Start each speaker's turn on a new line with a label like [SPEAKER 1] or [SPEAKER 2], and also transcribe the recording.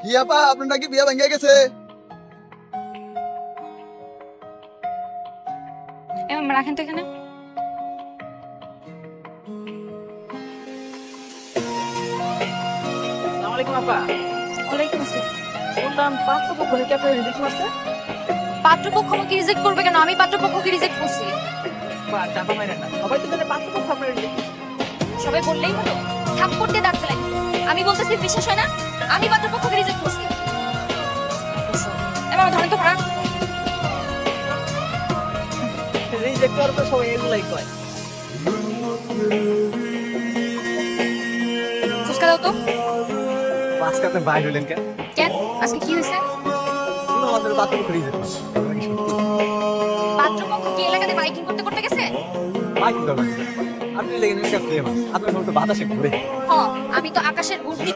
[SPEAKER 1] কি আপা আপনার নাকি বিয়ে ভেঙে গেছে?
[SPEAKER 2] এমন রাখেন তো এখানে।
[SPEAKER 3] আসসালামু আলাইকুম আপা।
[SPEAKER 2] ওয়ালাইকুম আসসালাম।
[SPEAKER 3] শুনলাম পাত্রপক্ষ নাকি আপনার রিজেক্ট মারছে।
[SPEAKER 2] পাত্রপক্ষ আমাকে রিজেক্ট করবে কেন? আমি পাত্রপক্ষকে রিজেক্ট করছি।
[SPEAKER 3] বা চাপা মাইরেন না, সবাই তো জানে পাত্রপক্ষ আপনার রিজেক্ট।
[SPEAKER 2] সবাই বললেই হলো, থাপ্পড় দিয়ে দাঁত ফেলাই। আমি বলতেছি বিশ্বাস হয় না? আমি পাত্রপক্ষকে রিজেক্ট করছি। এবার ধরেন তো ভাড়া।
[SPEAKER 3] রিজেক্ট করার তো সবাই এগুলাই কয়।
[SPEAKER 2] ফুসকা দাও তো।
[SPEAKER 1] আজকে আপনি বাইরে হলেন কেন?
[SPEAKER 2] কেন? আজকে কি হয়েছে?
[SPEAKER 1] শুনো আমাদের পাত্রপক্ষ রিজেক্ট মারছে।
[SPEAKER 2] পাত্রপক্ষ কি এলাকাতে বাইকিং করতে করতে গেছে?
[SPEAKER 1] বাইক দরকার আপনি লেগে নিয়ে ফেমাস আপনার তো বাতাসে ঘুরে
[SPEAKER 2] হ, আমি তো আকাশের উর্দি